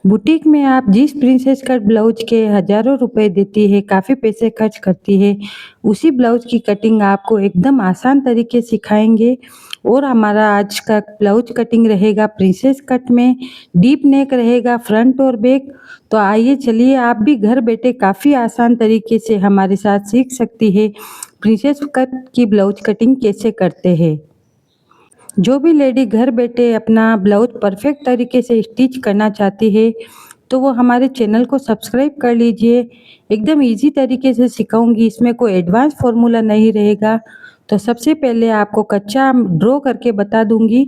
Boutique में आप जिस प्रिंसेस कट ब्लाउज के हज़ारों रुपए देती है, काफ़ी पैसे खर्च करती है, उसी ब्लाउज की कटिंग आपको एकदम आसान तरीके सिखाएँगे। और हमारा आज का ब्लाउज कटिंग रहेगा प्रिंसेस कट में, डीप नेक रहेगा फ्रंट और बैक। तो आइए चलिए आप भी घर बैठे काफ़ी आसान तरीके से हमारे साथ सीख सकती है, प्रिंसेस कट की ब्लाउज कटिंग कैसे करते हैं। जो भी लेडी घर बैठे अपना ब्लाउज परफेक्ट तरीके से स्टिच करना चाहती है, तो वो हमारे चैनल को सब्सक्राइब कर लीजिए। एकदम ईज़ी तरीके से सिखाऊँगी, इसमें कोई एडवांस फ़ॉर्मूला नहीं रहेगा। तो सबसे पहले आपको कच्चा ड्रॉ करके बता दूँगी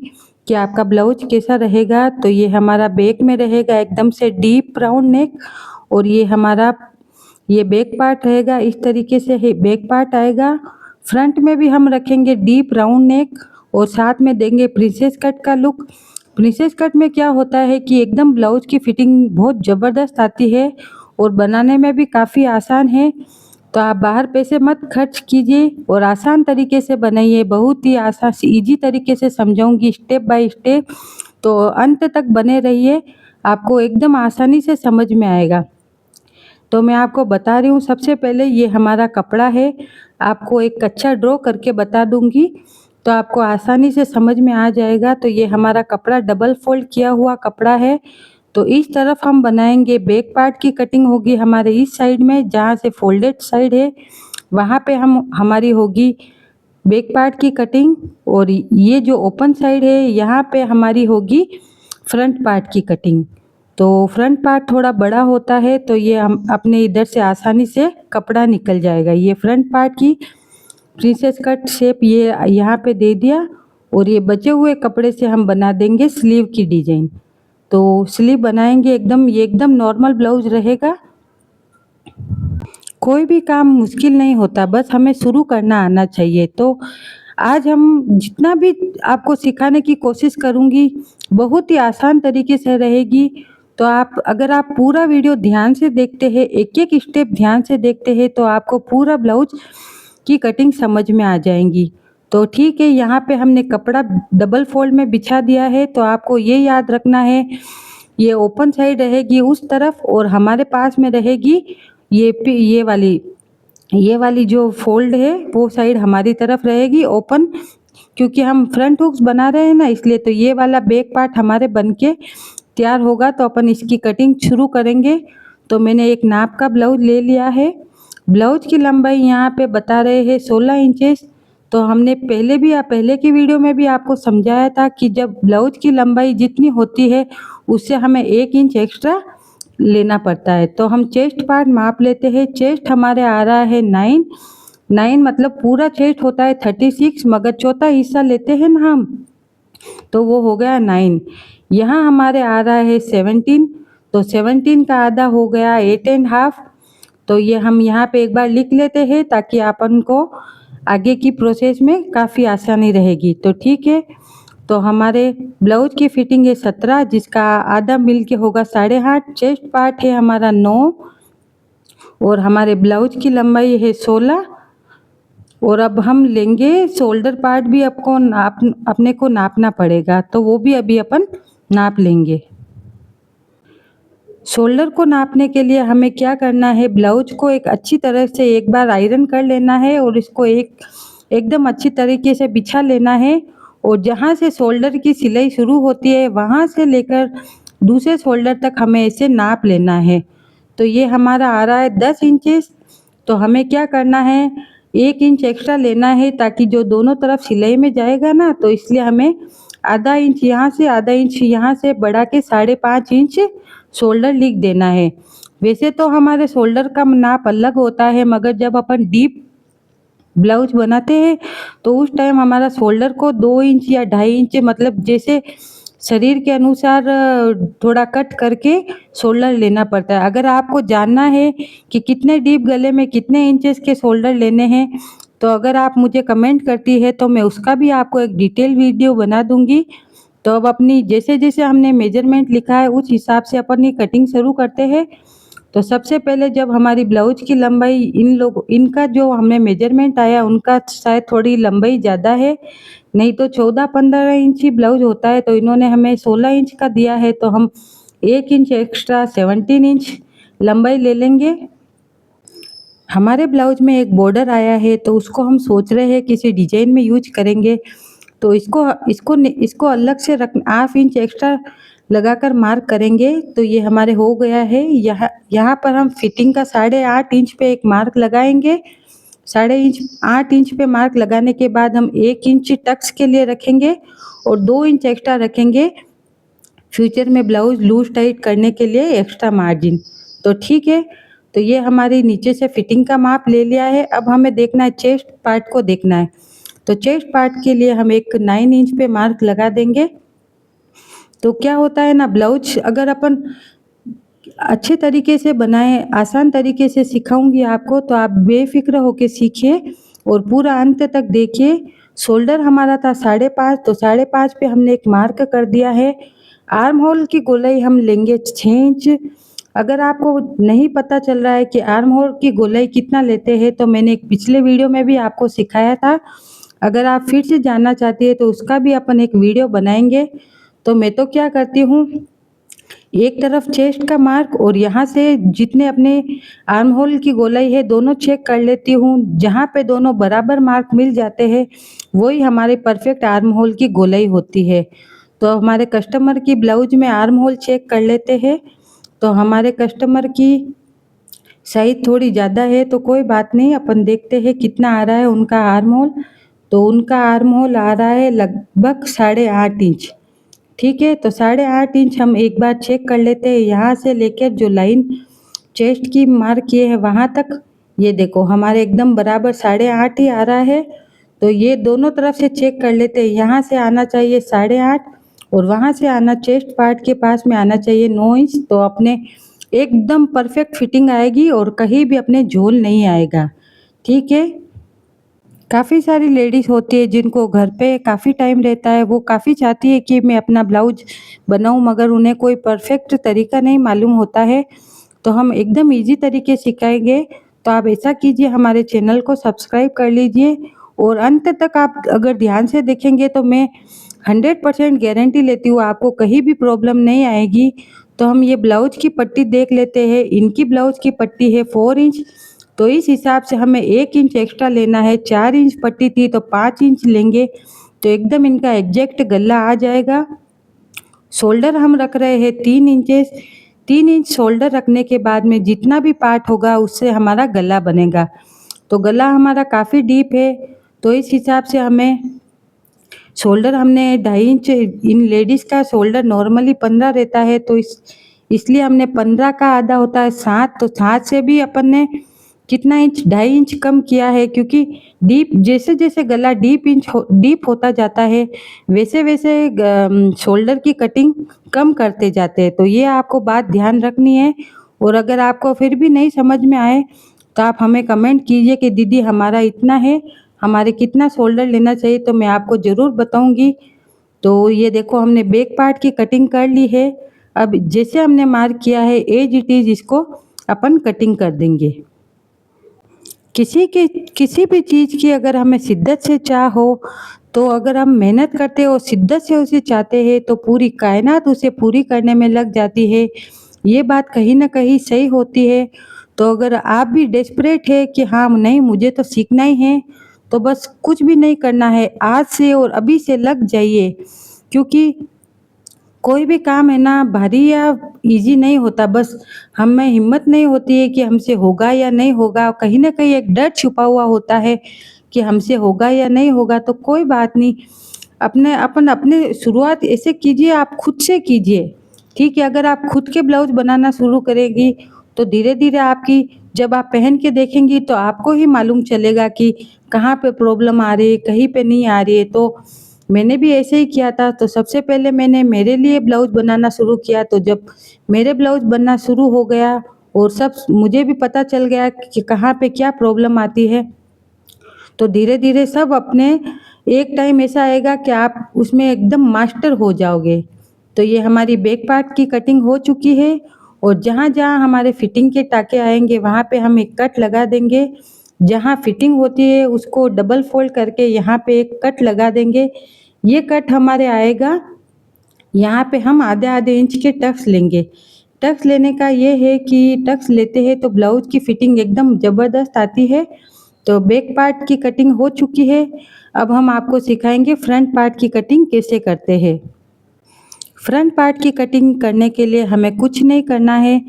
कि आपका ब्लाउज कैसा रहेगा। तो ये हमारा बैक में रहेगा एकदम से डीप राउंड नेक, और ये हमारा ये बैक पार्ट रहेगा, इस तरीके से है बैक पार्ट आएगा। फ्रंट में भी हम रखेंगे डीप राउंड नेक और साथ में देंगे प्रिंसेस कट का लुक। प्रिंसेस कट में क्या होता है कि एकदम ब्लाउज की फिटिंग बहुत ज़बरदस्त आती है और बनाने में भी काफ़ी आसान है। तो आप बाहर पैसे मत खर्च कीजिए और आसान तरीके से बनाइए। बहुत ही आसान ईजी तरीके से समझाऊंगी स्टेप बाय स्टेप, तो अंत तक बने रहिए, आपको एकदम आसानी से समझ में आएगा। तो मैं आपको बता रही हूँ, सबसे पहले ये हमारा कपड़ा है, आपको एक कच्चा ड्रॉ करके बता दूँगी, तो आपको आसानी से समझ में आ जाएगा। तो ये हमारा कपड़ा डबल फोल्ड किया हुआ कपड़ा है। तो इस तरफ हम बनाएंगे, बैक पार्ट की कटिंग होगी हमारे इस साइड में, जहाँ से फोल्डेड साइड है वहाँ पे हम हमारी होगी बैक पार्ट की कटिंग, और ये जो ओपन साइड है यहाँ पे हमारी होगी फ्रंट पार्ट की कटिंग। तो फ्रंट पार्ट थोड़ा बड़ा होता है, तो ये हम अपने इधर से आसानी से कपड़ा निकल जाएगा। ये फ्रंट पार्ट की प्रिंसेस कट शेप ये यहाँ पे दे दिया, और ये बचे हुए कपड़े से हम बना देंगे स्लीव की डिजाइन। तो स्लीव बनाएंगे एकदम, ये एकदम नॉर्मल ब्लाउज रहेगा। कोई भी काम मुश्किल नहीं होता, बस हमें शुरू करना आना चाहिए। तो आज हम जितना भी आपको सिखाने की कोशिश करूँगी, बहुत ही आसान तरीके से रहेगी। तो अगर आप पूरा वीडियो ध्यान से देखते हैं, एक-एक स्टेप ध्यान से देखते हैं, तो आपको पूरा ब्लाउज की कटिंग समझ में आ जाएँगी। तो ठीक है, यहाँ पे हमने कपड़ा डबल फोल्ड में बिछा दिया है, तो आपको ये याद रखना है, ये ओपन साइड रहेगी उस तरफ और हमारे पास में रहेगी ये वाली जो फोल्ड है वो साइड हमारी तरफ रहेगी ओपन, क्योंकि हम फ्रंट हुक्स बना रहे हैं ना, इसलिए। तो ये वाला बैक पार्ट हमारे बनके तैयार होगा, तो अपन इसकी कटिंग शुरू करेंगे। तो मैंने एक नाप का ब्लाउज ले लिया है। ब्लाउज की लंबाई यहाँ पे बता रहे हैं 16 इंचेस। तो हमने पहले की वीडियो में भी आपको समझाया था कि जब ब्लाउज की लंबाई जितनी होती है उससे हमें 1 इंच एक्स्ट्रा लेना पड़ता है। तो हम चेस्ट पार्ट माप लेते हैं। चेस्ट हमारे आ रहा है 9 मतलब पूरा चेस्ट होता है 36, मगर चौथा हिस्सा लेते हैं ना हम, तो वो हो गया 9। यहाँ हमारे आ रहा है 17, तो 17 का आधा हो गया 8 एंड हाफ। तो ये हम यहाँ पे एक बार लिख लेते हैं ताकि अपन को आगे की प्रोसेस में काफ़ी आसानी रहेगी। तो ठीक है, तो हमारे ब्लाउज की फिटिंग है 17, जिसका आधा मिल के होगा 8.5। चेस्ट पार्ट है हमारा 9, और हमारे ब्लाउज की लंबाई है 16। और अब हम लेंगे शोल्डर पार्ट भी, आपको अपने को नापना पड़ेगा, तो वो भी अभी अपन नाप लेंगे। शोल्डर को नापने के लिए हमें क्या करना है, ब्लाउज को एक अच्छी तरह से एक बार आयरन कर लेना है और इसको एकदम अच्छी तरीके से बिछा लेना है। और जहाँ से शोल्डर की सिलाई शुरू होती है वहाँ से लेकर दूसरे शोल्डर तक हमें ऐसे नाप लेना है। तो ये हमारा आ रहा है 10 इंचेस। तो हमें क्या करना है, 1 इंच एक्स्ट्रा लेना है, ताकि जो दोनों तरफ सिलाई में जाएगा ना, तो इसलिए हमें आधा इंच यहाँ से आधा इंच यहाँ से बढ़ा के 5.5 इंच शोल्डर लिख देना है। वैसे तो हमारे शोल्डर का नाप अलग होता है, मगर जब अपन डीप ब्लाउज बनाते हैं तो उस टाइम हमारा शोल्डर को 2 इंच या 2.5 इंच, मतलब जैसे शरीर के अनुसार थोड़ा कट करके शोल्डर लेना पड़ता है। अगर आपको जानना है कि कितने डीप गले में कितने इंचेस के शोल्डर लेने हैं, तो अगर आप मुझे कमेंट करती है तो मैं उसका भी आपको एक डिटेल वीडियो बना दूंगी। तो अब अपनी जैसे जैसे हमने मेजरमेंट लिखा है उस हिसाब से अपन ये कटिंग शुरू करते हैं। तो सबसे पहले जब हमारी ब्लाउज की लंबाई इनका जो हमने मेजरमेंट आया उनका शायद थोड़ी लंबाई ज़्यादा है, नहीं तो 14-15 इंच ही ब्लाउज होता है, तो इन्होंने हमें 16 इंच का दिया है। तो हम 1 इंच एक्स्ट्रा 17 इंच लंबाई ले लेंगे। हमारे ब्लाउज में एक बॉर्डर आया है तो उसको हम सोच रहे हैं किसी डिजाइन में यूज करेंगे, तो इसको अलग से रख हाफ इंच एक्स्ट्रा लगाकर मार्क करेंगे। तो ये हमारे हो गया है। यहाँ पर हम फिटिंग का 8.5 इंच पे एक मार्क लगाएंगे। 8 इंच पे मार्क लगाने के बाद हम 1 इंच टक्स के लिए रखेंगे और 2 इंच एक्स्ट्रा रखेंगे फ्यूचर में ब्लाउज लूज टाइट करने के लिए एक्स्ट्रा मार्जिन। तो ठीक है, तो ये हमारी नीचे से फिटिंग का माप ले लिया है। अब हमें देखना है चेस्ट पार्ट को देखना है। तो चेस्ट पार्ट के लिए हम एक 9 इंच पे मार्क लगा देंगे। तो क्या होता है ना, ब्लाउज अगर अपन अच्छे तरीके से बनाएं, आसान तरीके से सिखाऊंगी आपको, तो आप बेफिक्र होके सीखिए और पूरा अंत तक देखिए। शोल्डर हमारा था 5.5, तो 5.5 पे हमने एक मार्क कर दिया है। आर्म होल की गोलाई हम लेंगे 6 इंच। अगर आपको नहीं पता चल रहा है कि आर्म होल की गोलाई कितना लेते हैं, तो मैंने एक पिछले वीडियो में भी आपको सिखाया था। अगर आप फिर से जानना चाहती है तो उसका भी अपन एक वीडियो बनाएंगे। तो मैं तो क्या करती हूँ, एक तरफ चेस्ट का मार्क और यहाँ से जितने अपने आर्म होल की गोलाई है दोनों चेक कर लेती हूँ। जहाँ पे दोनों बराबर मार्क मिल जाते हैं वही हमारे परफेक्ट आर्म होल की गोलाई होती है। तो हमारे कस्टमर की ब्लाउज में आर्म होल चेक कर लेते हैं। तो हमारे कस्टमर की साइज थोड़ी ज़्यादा है तो कोई बात नहीं, अपन देखते हैं कितना आ रहा है उनका आर्म होल। तो उनका आर्म होल आ रहा है लगभग 8.5 इंच। ठीक है, तो 8.5 इंच हम एक बार चेक कर लेते हैं। यहाँ से लेकर जो लाइन चेस्ट की मार्क किए है वहाँ तक, ये देखो हमारे एकदम बराबर 8.5 ही आ रहा है। तो ये दोनों तरफ से चेक कर लेते हैं। यहाँ से आना चाहिए 8.5 और वहाँ से आना चेस्ट पार्ट के पास में आना चाहिए 9 इंच। तो अपने एकदम परफेक्ट फिटिंग आएगी और कहीं भी अपने झोल नहीं आएगा। ठीक है, काफ़ी सारी लेडीज़ होती है जिनको घर पे काफ़ी टाइम रहता है, वो काफ़ी चाहती है कि मैं अपना ब्लाउज बनाऊं, मगर उन्हें कोई परफेक्ट तरीका नहीं मालूम होता है। तो हम एकदम इजी तरीके सिखाएंगे। तो आप ऐसा कीजिए, हमारे चैनल को सब्सक्राइब कर लीजिए और अंत तक आप अगर ध्यान से देखेंगे तो मैं 100% गारंटी लेती हूँ आपको कहीं भी प्रॉब्लम नहीं आएगी। तो हम ये ब्लाउज की पट्टी देख लेते हैं। इनकी ब्लाउज की पट्टी है 4 इंच, तो इस हिसाब से हमें 1 इंच एक्स्ट्रा लेना है। 4 इंच पट्टी थी तो 5 इंच लेंगे, तो एकदम इनका एग्जैक्ट गला आ जाएगा। शोल्डर हम रख रहे हैं 3 इंचेस। 3 इंच शोल्डर रखने के बाद में जितना भी पार्ट होगा उससे हमारा गला बनेगा। तो गला हमारा काफ़ी डीप है, तो इस हिसाब से हमें शोल्डर हमने 2.5 इंच, इन लेडीज़ का शोल्डर नॉर्मली 15 रहता है, तो इसलिए हमने 15 का आधा होता है 7, तो 7 से भी अपन ने कितना इंच, 2.5 इंच कम किया है। क्योंकि डीप जैसे जैसे गला डीप होता जाता है वैसे वैसे शोल्डर की कटिंग कम करते जाते हैं। तो ये आपको बात ध्यान रखनी है। और अगर आपको फिर भी नहीं समझ में आए तो आप हमें कमेंट कीजिए कि दीदी हमारा इतना है, हमारे कितना शोल्डर लेना चाहिए, तो मैं आपको ज़रूर बताऊंगी। तो ये देखो हमने बैक पार्ट की कटिंग कर ली है। अब जैसे हमने मार्क किया है एज इट इज़ इसको अपन कटिंग कर देंगे। किसी भी चीज़ की अगर हमें शिद्दत से चाह हो, तो अगर हम मेहनत करते हो शिद्दत से उसे चाहते हैं तो पूरी कायनात उसे पूरी करने में लग जाती है। ये बात कहीं ना कहीं सही होती है। तो अगर आप भी डेस्परेट है कि हाँ नहीं मुझे तो सीखना ही है, तो बस कुछ भी नहीं करना है, आज से और अभी से लग जाइए। क्योंकि कोई भी काम है ना भारी या इजी नहीं होता, बस हमें हिम्मत नहीं होती है कि हमसे होगा या नहीं होगा। कहीं ना कहीं एक डर छुपा हुआ होता है कि हमसे होगा या नहीं होगा। तो कोई बात नहीं, अपने शुरुआत ऐसे कीजिए, आप खुद से कीजिए। ठीक है, अगर आप खुद के ब्लाउज बनाना शुरू करेगी तो धीरे धीरे आपकी, जब आप पहन के देखेंगी तो आपको ही मालूम चलेगा कि कहाँ पे प्रॉब्लम आ रही है, कहीं पे नहीं आ रही है। तो मैंने भी ऐसे ही किया था। तो सबसे पहले मैंने मेरे लिए ब्लाउज बनाना शुरू किया। तो जब मेरे ब्लाउज बनना शुरू हो गया और सब मुझे भी पता चल गया कि कहाँ पे क्या प्रॉब्लम आती है, तो धीरे धीरे सब अपने एक टाइम ऐसा आएगा कि आप उसमें एकदम मास्टर हो जाओगे। तो ये हमारी बैक पार्ट की कटिंग हो चुकी है और जहाँ जहाँ हमारे फिटिंग के टाके आएंगे वहाँ पे हम एक कट लगा देंगे। जहाँ फिटिंग होती है उसको डबल फोल्ड करके यहाँ पे एक कट लगा देंगे। ये कट हमारे आएगा यहाँ पे हम आधे आधे इंच के टक्स लेंगे। टक्स लेने का ये है कि टक्स लेते हैं तो ब्लाउज की फिटिंग एकदम ज़बरदस्त आती है। तो बैक पार्ट की कटिंग हो चुकी है। अब हम आपको सिखाएंगे फ्रंट पार्ट की कटिंग कैसे करते हैं। फ्रंट पार्ट की कटिंग करने के लिए हमें कुछ नहीं करना है।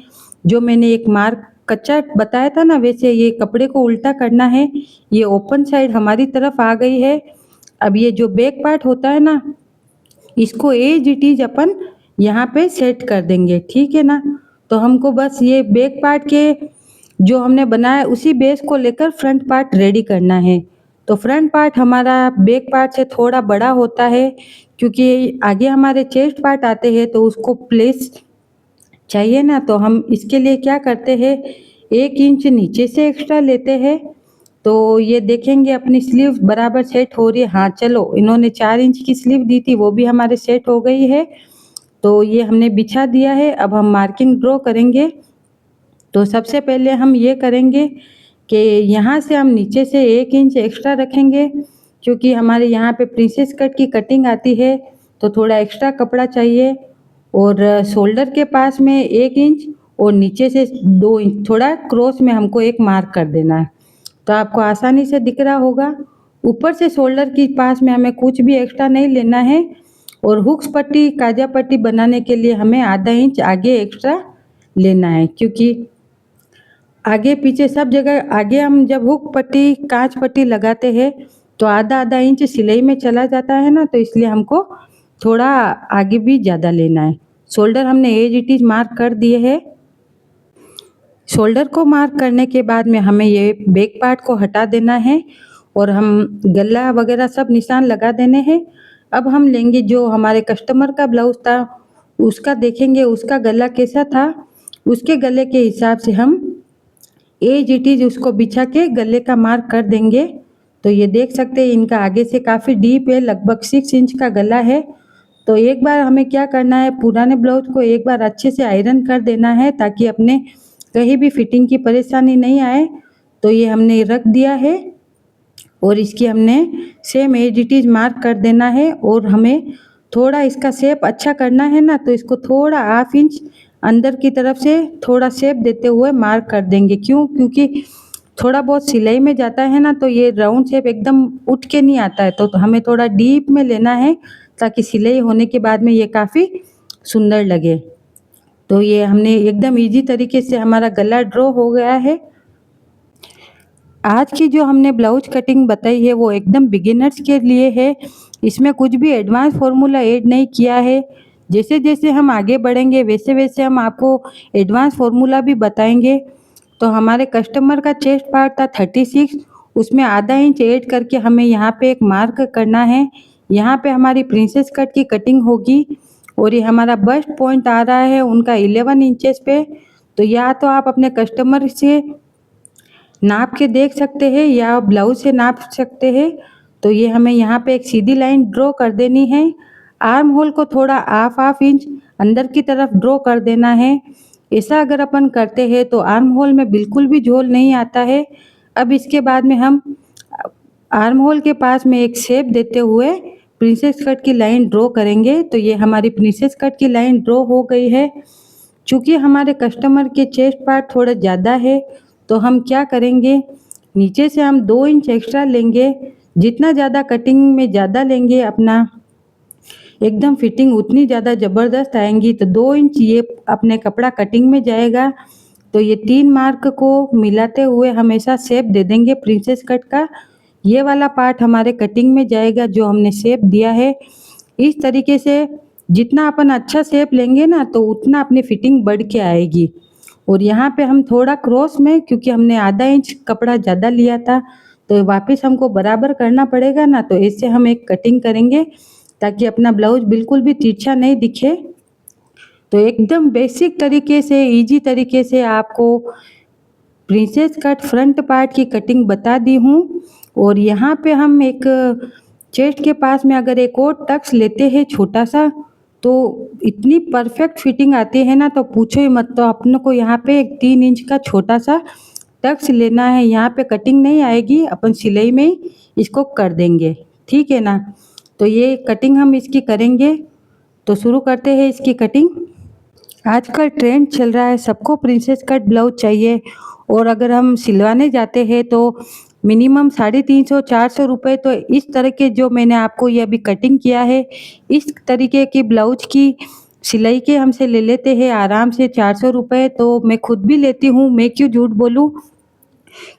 जो मैंने एक मार्क कच्चा बताया था ना, वैसे ये कपड़े को उल्टा करना है। ये ओपन साइड हमारी तरफ आ गई है। अब ये जो बैक पार्ट होता है ना, इसको एज इट इज अपन यहाँ पे सेट कर देंगे, ठीक है ना। तो हमको बस ये बैक पार्ट के जो हमने बनाया उसी बेस को लेकर फ्रंट पार्ट रेडी करना है। तो फ्रंट पार्ट हमारा बैक पार्ट से थोड़ा बड़ा होता है, क्योंकि आगे हमारे चेस्ट पार्ट आते हैं तो उसको प्लेस चाहिए ना। तो हम इसके लिए क्या करते हैं, 1 इंच नीचे से एक्स्ट्रा लेते हैं। तो ये देखेंगे अपनी स्लीव बराबर सेट हो रही है। हाँ चलो, इन्होंने 4 इंच की स्लीव दी थी, वो भी हमारे सेट हो गई है। तो ये हमने बिछा दिया है। अब हम मार्किंग ड्रॉ करेंगे। तो सबसे पहले हम ये करेंगे कि यहाँ से हम नीचे से 1 इंच एक्स्ट्रा रखेंगे, क्योंकि हमारे यहाँ पे प्रिंसेस कट की कटिंग आती है तो थोड़ा एक्स्ट्रा कपड़ा चाहिए। और शोल्डर के पास में 1 इंच और नीचे से 2 इंच थोड़ा क्रॉस में हमको एक मार्क कर देना है। तो आपको आसानी से दिख रहा होगा। ऊपर से शोल्डर के पास में हमें कुछ भी एक्स्ट्रा नहीं लेना है। और हुक्स पट्टी काजा पट्टी बनाने के लिए हमें आधा इंच आगे एक्स्ट्रा लेना है, क्योंकि आगे पीछे सब जगह आगे हम जब हुक पट्टी कांच पट्टी लगाते हैं तो आधा आधा इंच सिलाई में चला जाता है ना, तो इसलिए हमको थोड़ा आगे भी ज़्यादा लेना है। शोल्डर हमने एज इट इज मार्क कर दिए है। शोल्डर को मार्क करने के बाद में हमें ये बैक पार्ट को हटा देना है और हम गला वगैरह सब निशान लगा देने हैं। अब हम लेंगे जो हमारे कस्टमर का ब्लाउज था, उसका देखेंगे उसका गला कैसा था। उसके गले के हिसाब से हम एज इट इज उसको बिछा के गले का मार्क कर देंगे। तो ये देख सकते हैं इनका आगे से काफ़ी डीप है, लगभग 6 इंच का गला है। तो एक बार हमें क्या करना है, पुराने ब्लाउज को एक बार अच्छे से आयरन कर देना है ताकि अपने कहीं भी फिटिंग की परेशानी नहीं आए। तो ये हमने रख दिया है और इसकी हमने same as it is mark कर देना है। और हमें थोड़ा इसका शेप अच्छा करना है ना, तो इसको थोड़ा 1/2 इंच अंदर की तरफ से थोड़ा शेप देते हुए मार्क कर देंगे। क्यों? क्योंकि थोड़ा बहुत सिलाई में जाता है ना, तो ये राउंड शेप एकदम उठ के नहीं आता है। तो हमें थोड़ा डीप में लेना है ताकि सिलाई होने के बाद में ये काफ़ी सुंदर लगे। तो ये हमने एकदम इजी तरीके से हमारा गला ड्रॉ हो गया है। आज की जो हमने ब्लाउज कटिंग बताई है वो एकदम बिगिनर्स के लिए है। इसमें कुछ भी एडवांस फार्मूला ऐड नहीं किया है। जैसे जैसे हम आगे बढ़ेंगे वैसे वैसे हम आपको एडवांस फार्मूला भी बताएंगे। तो हमारे कस्टमर का चेस्ट पार्ट था 36, उसमें आधा इंच ऐड करके हमें यहाँ पे एक मार्क करना है। यहाँ पे हमारी प्रिंसेस कट की कटिंग होगी और ये हमारा बस्ट पॉइंट आ रहा है उनका 11 इंचेस पे। तो या तो आप अपने कस्टमर से नाप के देख सकते हैं या ब्लाउज से नाप सकते हैं। तो ये हमें यहाँ पे एक सीधी लाइन ड्रॉ कर देनी है। आर्म होल को थोड़ा 1/2 इंच अंदर की तरफ ड्रॉ कर देना है। ऐसा अगर अपन करते हैं तो आर्म होल में बिल्कुल भी झोल नहीं आता है। अब इसके बाद में हम आर्म होल के पास में एक शेप देते हुए प्रिंसेस कट की लाइन ड्रॉ करेंगे। तो ये हमारी प्रिंसेस कट की लाइन ड्रॉ हो गई है। चूँकि हमारे कस्टमर के चेस्ट पार्ट थोड़ा ज़्यादा है तो हम क्या करेंगे, नीचे से हम 2 इंच एक्स्ट्रा लेंगे। जितना ज़्यादा कटिंग में ज़्यादा लेंगे अपना एकदम फिटिंग उतनी ज़्यादा ज़बरदस्त आएंगी। तो 2 इंच ये अपने कपड़ा कटिंग में जाएगा। तो ये 3 मार्क को मिलाते हुए हमेशा शेप दे देंगे प्रिंसेस कट का। ये वाला पार्ट हमारे कटिंग में जाएगा जो हमने शेप दिया है। इस तरीके से जितना अपन अच्छा शेप लेंगे ना तो उतना अपनी फिटिंग बढ़ के आएगी। और यहाँ पे हम थोड़ा क्रॉस में, क्योंकि हमने आधा इंच कपड़ा ज़्यादा लिया था तो वापस हमको बराबर करना पड़ेगा ना, तो इससे हम एक कटिंग करेंगे ताकि अपना ब्लाउज बिल्कुल भी तिरछा नहीं दिखे। तो एकदम बेसिक तरीके से इजी तरीके से आपको प्रिंसेस कट फ्रंट पार्ट की कटिंग बता दी हूँ। और यहाँ पे हम एक चेस्ट के पास में अगर एक और टक्स लेते हैं छोटा सा, तो इतनी परफेक्ट फिटिंग आती है ना, तो पूछो ही मत। तो अपने को यहाँ पे एक 3 इंच का छोटा सा टक्स लेना है। यहाँ पे कटिंग नहीं आएगी, अपन सिलाई में ही इसको कर देंगे, ठीक है ना। तो ये कटिंग हम इसकी करेंगे। तो शुरू करते हैं इसकी कटिंग। आजकल ट्रेंड चल रहा है, सबको प्रिंसेस कट ब्लाउज चाहिए और अगर हम सिलवाने जाते हैं तो मिनिमम 350-400 रुपये। तो इस तरह के जो मैंने आपको ये अभी कटिंग किया है, इस तरीके की ब्लाउज की सिलाई के हमसे ले लेते हैं आराम से 400 रुपये। तो मैं खुद भी लेती हूँ, मैं क्यों झूठ बोलूँ,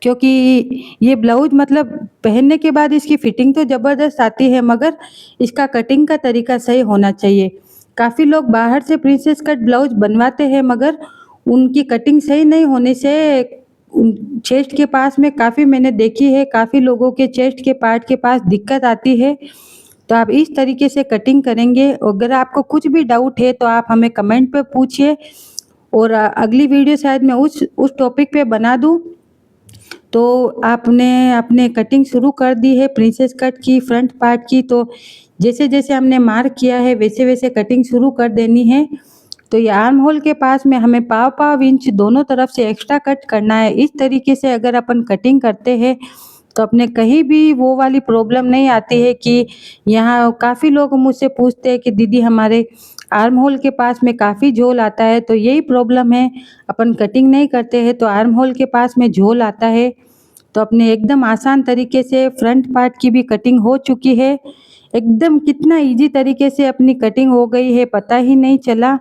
क्योंकि ये ब्लाउज मतलब पहनने के बाद इसकी फिटिंग तो ज़बरदस्त आती है, मगर इसका कटिंग का तरीका सही होना चाहिए। काफ़ी लोग बाहर से प्रिंसेस कट ब्लाउज बनवाते हैं, मगर उनकी कटिंग सही नहीं होने से चेस्ट के पास में काफ़ी मैंने देखी है, काफ़ी लोगों के चेस्ट के पार्ट के पास दिक्कत आती है। तो आप इस तरीके से कटिंग करेंगे। अगर आपको कुछ भी डाउट है तो आप हमें कमेंट पे पूछिए और अगली वीडियो शायद मैं उस टॉपिक पे बना दूँ। तो आपने अपने कटिंग शुरू कर दी है प्रिंसेस कट की फ्रंट पार्ट की। तो जैसे जैसे हमने मार्क किया है वैसे वैसे कटिंग शुरू कर देनी है। तो ये आर्म होल के पास में हमें पाव इंच दोनों तरफ से एक्स्ट्रा कट करना है। इस तरीके से अगर अपन कटिंग करते हैं तो अपने कहीं भी वो वाली प्रॉब्लम नहीं आती है कि यहाँ काफ़ी लोग मुझसे पूछते हैं कि दीदी हमारे आर्म होल के पास में काफ़ी झोल आता है। तो यही प्रॉब्लम है, अपन कटिंग नहीं करते हैं तो आर्म होल के पास में झोल आता है। तो अपने एकदम आसान तरीके से फ्रंट पार्ट की भी कटिंग हो चुकी है। एकदम कितना इजी तरीके से अपनी कटिंग हो गई है, पता ही नहीं चला।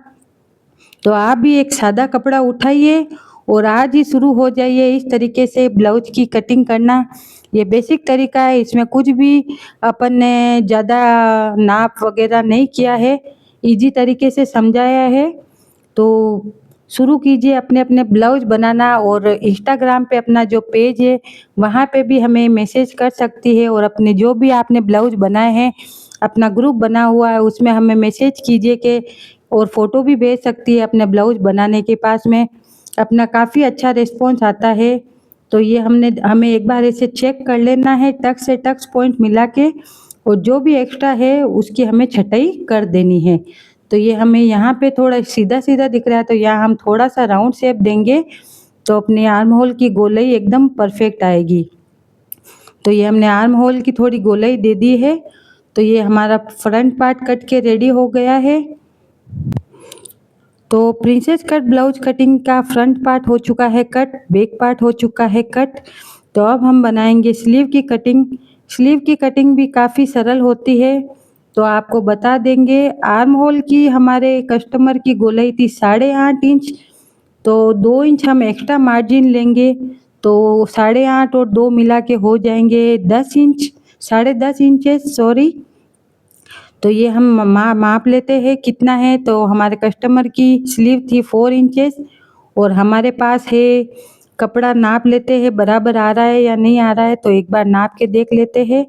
तो आप भी एक सादा कपड़ा उठाइए और आज ही शुरू हो जाइए इस तरीके से ब्लाउज की कटिंग करना। ये बेसिक तरीका है, इसमें कुछ भी अपन ने ज़्यादा नाप वगैरह नहीं किया है, इजी तरीके से समझाया है। तो शुरू कीजिए अपने अपने ब्लाउज बनाना और इंस्टाग्राम पे अपना जो पेज है वहाँ पे भी हमें मैसेज कर सकती है और अपने जो भी आपने ब्लाउज बनाए हैं अपना ग्रुप बना हुआ है उसमें हमें मैसेज कीजिए कि और फ़ोटो भी भेज सकती है अपने ब्लाउज बनाने के पास में। अपना काफ़ी अच्छा रिस्पॉन्स आता है। तो ये हमें एक बार ऐसे चेक कर लेना है टक्स से टक्स पॉइंट मिला के, और जो भी एक्स्ट्रा है उसकी हमें छटाई कर देनी है। तो ये हमें यहाँ पे थोड़ा सीधा सीधा दिख रहा है तो यहाँ हम थोड़ा सा राउंड शेप देंगे तो अपने आर्म होल की गोलाई एकदम परफेक्ट आएगी। तो ये हमने आर्म होल की थोड़ी गोलाई दे दी है। तो ये हमारा फ्रंट पार्ट कट के रेडी हो गया है। तो प्रिंसेस कट ब्लाउज कटिंग का फ्रंट पार्ट हो चुका है कट, बैक पार्ट हो चुका है कट। तो अब हम बनाएंगे स्लीव की कटिंग। स्लीव की कटिंग भी काफ़ी सरल होती है। तो आपको बता देंगे, आर्म होल की हमारे कस्टमर की गोलाई थी 8.5 इंच। तो 2 इंच हम एक्स्ट्रा मार्जिन लेंगे तो 8.5 और 2 मिला के हो जाएंगे 10 इंच, 10.5 इंचेस सॉरी। तो ये हम माप लेते हैं कितना है। तो हमारे कस्टमर की स्लीव थी 4 इंचेस और हमारे पास है कपड़ा, नाप लेते हैं बराबर आ रहा है या नहीं आ रहा है। तो एक बार नाप के देख लेते हैं।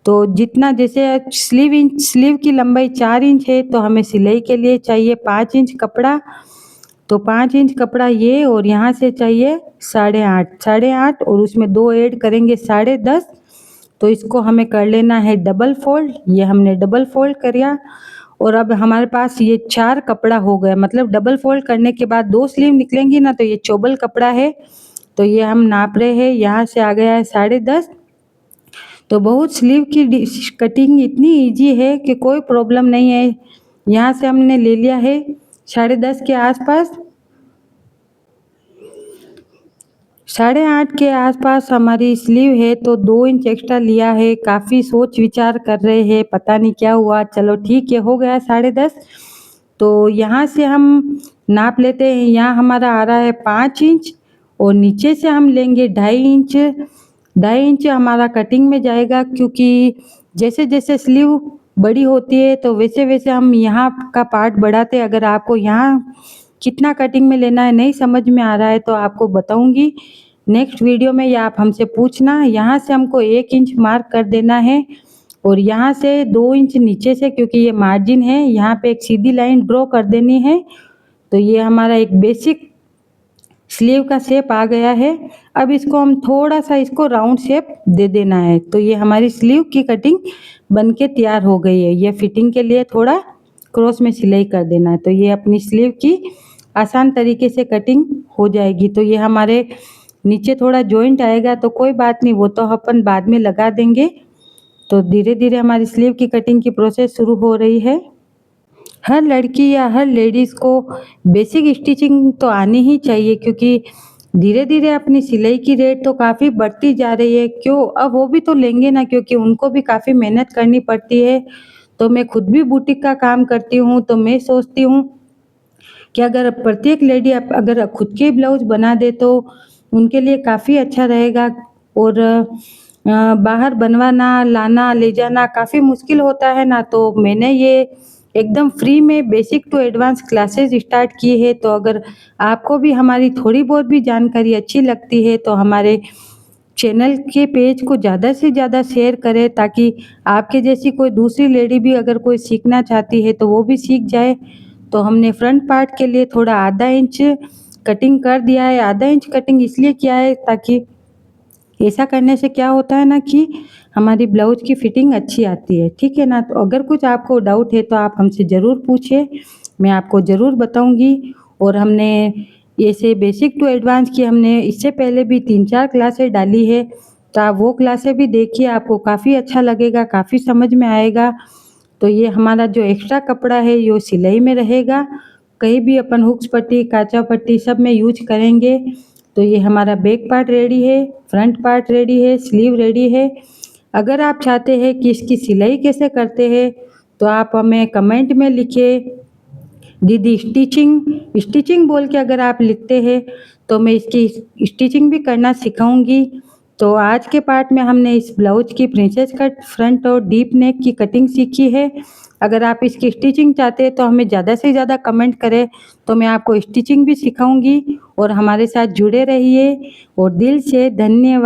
तो जितना जैसे स्लीव की लंबाई 4 इंच है तो हमें सिलाई के लिए चाहिए 5 इंच कपड़ा। तो 5 इंच कपड़ा ये और यहाँ से चाहिए 8.5 और उसमें 2 ऐड करेंगे 10.5। तो इसको हमें कर लेना है डबल फोल्ड। ये हमने डबल फोल्ड किया और अब हमारे पास ये 4 कपड़ा हो गया। मतलब डबल फोल्ड करने के बाद 2 स्लीव निकलेंगी ना तो ये चौबल कपड़ा है। तो ये हम नाप रहे हैं, यहाँ से आ गया है 10.5। तो बहुत स्लीव की कटिंग इतनी इजी है कि कोई प्रॉब्लम नहीं है। यहाँ से हमने ले लिया है 10.5 के आसपास, 8.5 के आसपास हमारी स्लीव है। तो 2 इंच एक्स्ट्रा लिया है। काफ़ी सोच विचार कर रहे हैं, पता नहीं क्या हुआ, चलो ठीक है हो गया 10.5। तो यहाँ से हम नाप लेते हैं, यहाँ हमारा आ रहा है 5 इंच और नीचे से हम लेंगे 2.5 इंच। 2.5 इंच हमारा कटिंग में जाएगा, क्योंकि जैसे जैसे स्लीव बड़ी होती है तो वैसे वैसे हम यहाँ का पार्ट बढ़ाते हैं। अगर आपको यहाँ कितना कटिंग में लेना है नहीं समझ में आ रहा है तो आपको बताऊंगी नेक्स्ट वीडियो में, या आप हमसे पूछना। यहाँ से हमको 1 इंच मार्क कर देना है और यहाँ से 2 इंच नीचे से, क्योंकि ये मार्जिन है, यहाँ पे एक सीधी लाइन ड्रॉ कर देनी है। तो ये हमारा एक बेसिक स्लीव का शेप आ गया है। अब इसको हम थोड़ा सा इसको राउंड शेप दे देना है। तो ये हमारी स्लीव की कटिंग बनके तैयार हो गई है। ये फिटिंग के लिए थोड़ा क्रॉस में सिलाई कर देना है। तो ये अपनी स्लीव की आसान तरीके से कटिंग हो जाएगी। तो ये हमारे नीचे थोड़ा जॉइंट आएगा तो कोई बात नहीं, वो तो अपन बाद में लगा देंगे। तो धीरे धीरे हमारी स्लीव की कटिंग की प्रोसेस शुरू हो रही है। हर लड़की या हर लेडीज़ को बेसिक स्टिचिंग तो आनी ही चाहिए, क्योंकि धीरे-धीरे अपनी सिलाई की रेट तो काफ़ी बढ़ती जा रही है। क्यों? अब वो भी तो लेंगे ना, क्योंकि उनको भी काफ़ी मेहनत करनी पड़ती है। तो मैं खुद भी बुटीक का काम करती हूँ, तो मैं सोचती हूँ कि अगर प्रत्येक लेडी अगर खुद के ब्लाउज़ बना दे तो उनके लिए काफ़ी अच्छा रहेगा। और बाहर बनवाना, लाना, ले जाना काफ़ी मुश्किल होता है ना, तो मैंने ये एकदम फ्री में basic to advance classes start की है। तो अगर आपको भी हमारी थोड़ी बहुत भी जानकारी अच्छी लगती है तो हमारे चैनल के पेज को ज़्यादा से ज़्यादा शेयर करें, ताकि आपके जैसी कोई दूसरी लेडी भी अगर कोई सीखना चाहती है तो वो भी सीख जाए। तो हमने फ्रंट पार्ट के लिए थोड़ा आधा इंच कटिंग कर दिया है। आधा इंच कटिंग इसलिए किया है ताकि ऐसा करने से क्या होता है ना कि हमारी ब्लाउज़ की फिटिंग अच्छी आती है, ठीक है ना? तो अगर कुछ आपको डाउट है तो आप हमसे ज़रूर पूछिए, मैं आपको ज़रूर बताऊँगी। और हमने ऐसे बेसिक टू एडवांस की हमने इससे पहले भी 3-4 क्लासें डाली है, तो आप वो क्लासें भी देखिए, आपको काफ़ी अच्छा लगेगा, काफ़ी समझ में आएगा। तो ये हमारा जो एक्स्ट्रा कपड़ा है यो सिलाई में रहेगा, कहीं भी अपन हुक्स पट्टी, काचा पट्टी सब में यूज करेंगे। तो ये हमारा बैक पार्ट रेडी है, फ्रंट पार्ट रेडी है, स्लीव रेडी है। अगर आप चाहते हैं कि इसकी सिलाई कैसे करते हैं तो आप हमें कमेंट में लिखिए। दीदी स्टिचिंग स्टिचिंग बोल के अगर आप लिखते हैं तो मैं इसकी स्टिचिंग भी करना सिखाऊंगी। तो आज के पार्ट में हमने इस ब्लाउज की प्रिंसेस कट फ्रंट और डीप नेक की कटिंग सीखी है। अगर आप इसकी स्टिचिंग चाहते हैं तो हमें ज़्यादा से ज़्यादा कमेंट करें, तो मैं आपको स्टिचिंग भी सिखाऊंगी। और हमारे साथ जुड़े रहिए और दिल से धन्यवाद।